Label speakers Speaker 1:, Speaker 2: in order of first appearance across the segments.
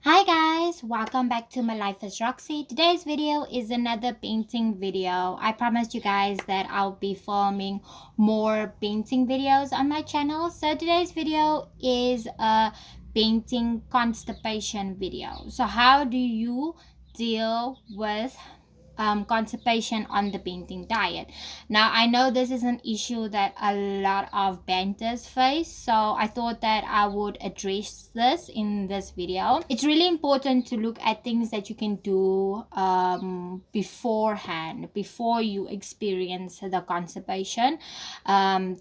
Speaker 1: Hi guys, welcome back to My Life as Roxy. Today's video is another painting video. I promised you guys that I'll be filming more painting videos on my channel. So today's video is a painting constipation video. So how do you deal with constipation on the painting diet? Now I know this is an issue that a lot of banters face, so I thought that I would address this in this video. It's really important to look at things that you can do beforehand, before you experience the constipation.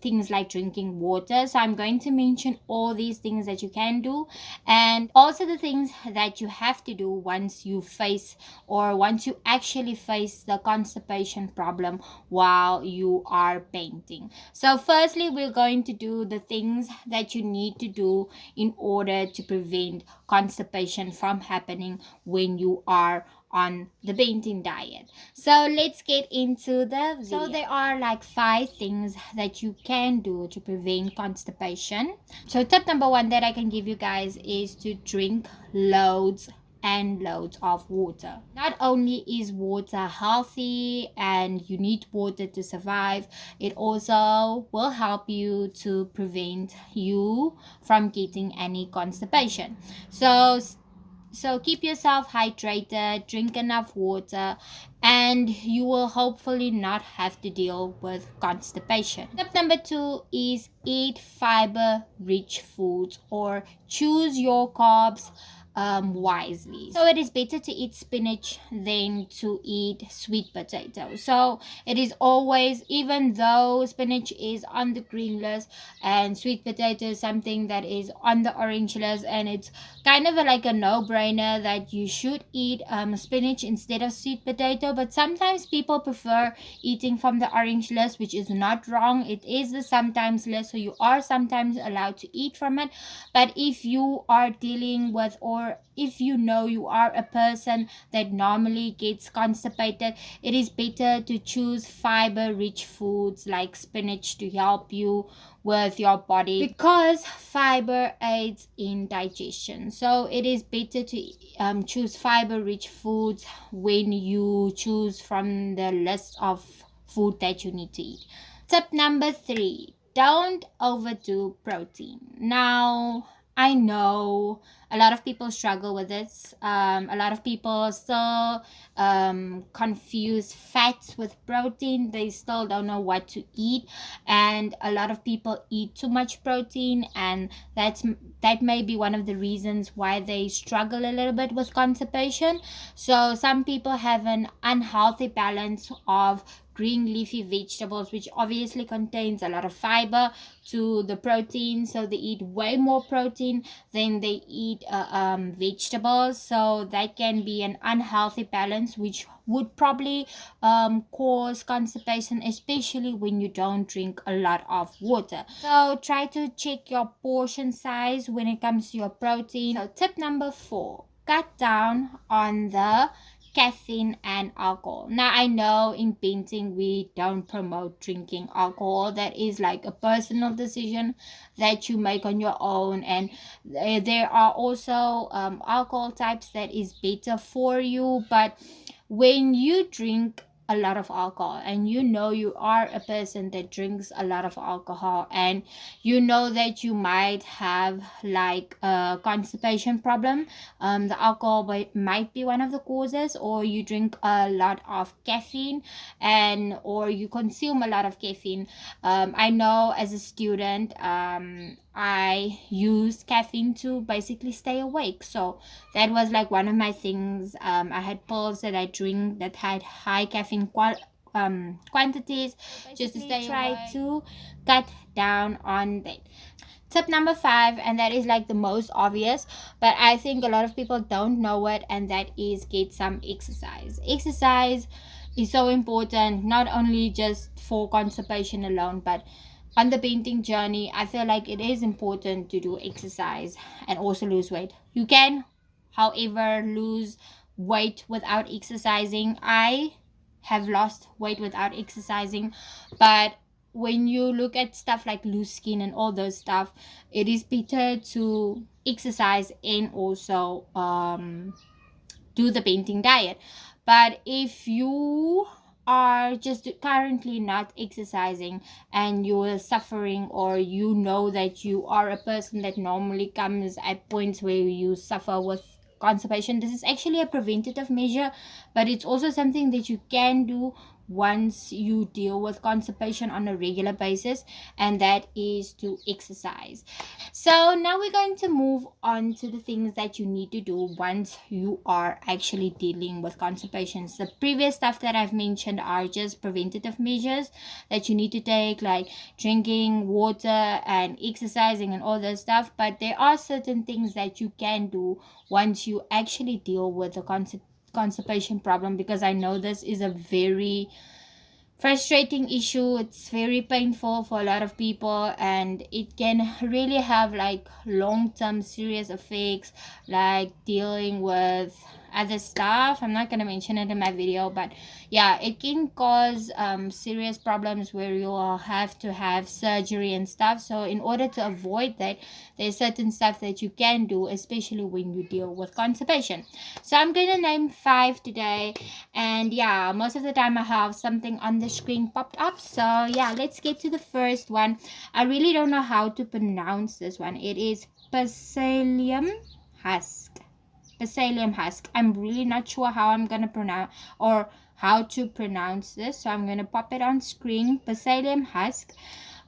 Speaker 1: Things like drinking water. So I'm going to mention all these things that you can do, and also the things that you have to do once you face, or once you actually face the constipation problem while you are painting. So firstly, we're going to do the things that you need to do in order to prevent constipation from happening when you are on the painting diet. So let's get into the video. So there are like 5 things that you can do to prevent constipation. So tip number 1 that I can give you guys is to drink loads and loads of water. Not only is water healthy and you need water to survive, it also will help you to prevent you from getting any constipation. So keep yourself hydrated, drink enough water, and you will hopefully not have to deal with constipation. Tip number 2 is eat fiber rich foods, or choose your carbs wisely. So it is better to eat spinach than to eat sweet potato. So it is always, even though spinach is on the green list and sweet potato is something that is on the orange list, and it's kind of like a no-brainer that you should eat spinach instead of sweet potato, but sometimes people prefer eating from the orange list, which is not wrong. It is the sometimes list, so you are sometimes allowed to eat from it. But if you are dealing with, or if you know you are a person that normally gets constipated, it is better to choose fiber rich foods like spinach to help you with your body, because fiber aids in digestion. So it is better to choose fiber rich foods when you choose from the list of food that you need to eat. Tip number 3, don't overdo protein. Now I know a lot of people struggle with this. A lot of people still confuse fats with protein. They still don't know what to eat, and a lot of people eat too much protein, and that may be one of the reasons why they struggle a little bit with constipation. So some people have an unhealthy balance of green leafy vegetables, which obviously contains a lot of fiber to the protein, so they eat way more protein than they eat vegetables. So that can be an unhealthy balance, which would probably cause constipation, especially when you don't drink a lot of water. So try to check your portion size when it comes to your protein. So tip number 4, cut down on the caffeine and alcohol. Now I know in painting we don't promote drinking alcohol. That is like a personal decision that you make on your own, and there are also alcohol types that is better for you. But when you drink a lot of alcohol, and you know you are a person that drinks a lot of alcohol, and you know that you might have like a constipation problem, the alcohol might be one of the causes, or you drink a lot of caffeine, and or you consume a lot of caffeine. I know as a student, I used caffeine to basically stay awake. So that was like one of my things. I had pills that I drink that had high caffeine quantities, just to stay try awake. To cut down on that. Tip number 5, and that is like the most obvious, but I think a lot of people don't know it, and that is get some exercise. Exercise is so important, not only just for constipation alone, but on the painting journey. I feel like it is important to do exercise and also lose weight. You can, however, lose weight without exercising. I have lost weight without exercising, but when you look at stuff like loose skin and all those stuff, it is better to exercise and also do the painting diet. But if you are just currently not exercising and you're suffering, or you know that you are a person that normally comes at points where you suffer with constipation, this is actually a preventative measure, but it's also something that you can do once you deal with constipation on a regular basis, and that is to exercise. So now we're going to move on to the things that you need to do once you are actually dealing with constipations. The previous stuff that I've mentioned are just preventative measures that you need to take, like drinking water and exercising and all that stuff. But there are certain things that you can do once you actually deal with the constipation problem, because I know this is a very frustrating issue. It's very painful for a lot of people, and it can really have like long-term serious effects, like dealing with other stuff. I'm not going to mention it in my video, but yeah, it can cause serious problems where you will have to have surgery and stuff. So in order to avoid that, there's certain stuff that you can do, especially when you deal with constipation. So I'm going to name 5 today, and yeah, most of the time I have something on the screen popped up. So yeah, let's get to the first one. I really don't know how to pronounce this one. It is psyllium husk. Psyllium husk. I'm really not sure how I'm gonna pronounce, or how to pronounce this, so I'm gonna pop it on screen. Psyllium husk.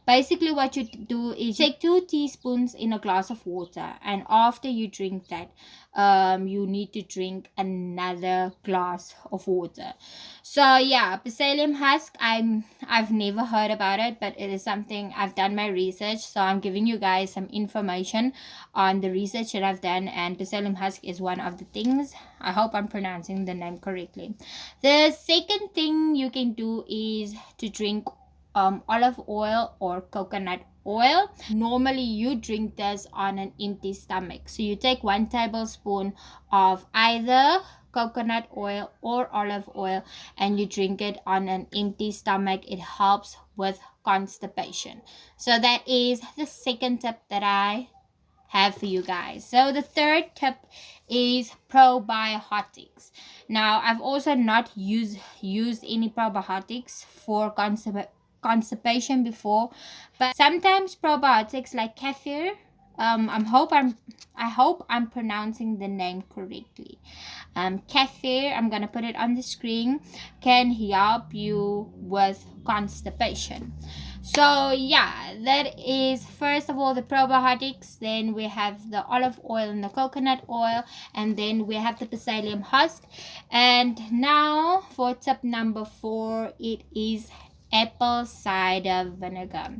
Speaker 1: Basically what you do is take 2 teaspoons in a glass of water, and after you drink that, you need to drink another glass of water. So yeah, psyllium husk, I've never heard about it, but it is something I've done my research, so I'm giving you guys some information on the research that I've done, and psyllium husk is one of the things. I hope I'm pronouncing the name correctly. The second thing you can do is to drink olive oil or coconut oil. Normally you drink this on an empty stomach, so you take 1 tablespoon of either coconut oil or olive oil and you drink it on an empty stomach. It helps with constipation. So that is the second tip that I have for you guys. So the third tip is probiotics. Now I've also not used any probiotics for constipation before, but sometimes probiotics like kefir, I hope I'm pronouncing the name correctly. Kefir, I'm gonna put it on the screen, can help you with constipation. So yeah, that is first of all the probiotics, then we have the olive oil and the coconut oil, and then we have the psyllium husk. And now for tip number 4, it is apple cider vinegar.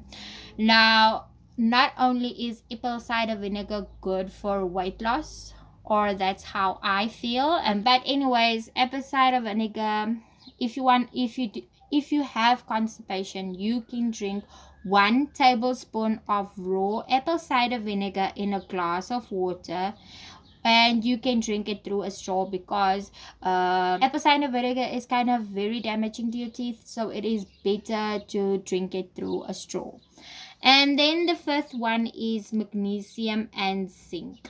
Speaker 1: Now, not only is apple cider vinegar good for weight loss, or that's how I feel, but anyways, apple cider vinegar, if you have constipation, you can drink 1 tablespoon of raw apple cider vinegar in a glass of water, and you can drink it through a straw, because apple cider vinegar is kind of very damaging to your teeth, so it is better to drink it through a straw. And then the 5th one is magnesium and zinc.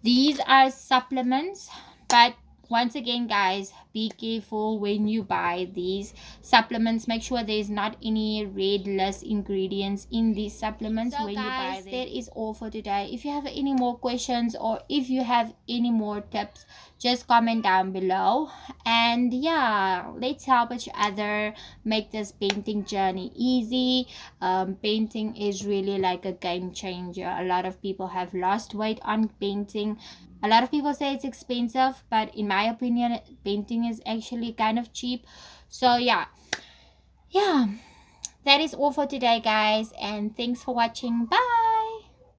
Speaker 1: These are supplements, but once again guys, be careful when you buy these supplements. Make sure there's not any red list ingredients in these supplements. So when guys, you buy them. That is all for today. If you have any more questions, or if you have any more tips, just comment down below. And yeah, let's help each other make this painting journey easy. Painting is really like a game changer. A lot of people have lost weight on painting. A lot of people say it's expensive, but in my opinion, painting is actually kind of cheap. So yeah, that is all for today guys, and thanks for watching. Bye.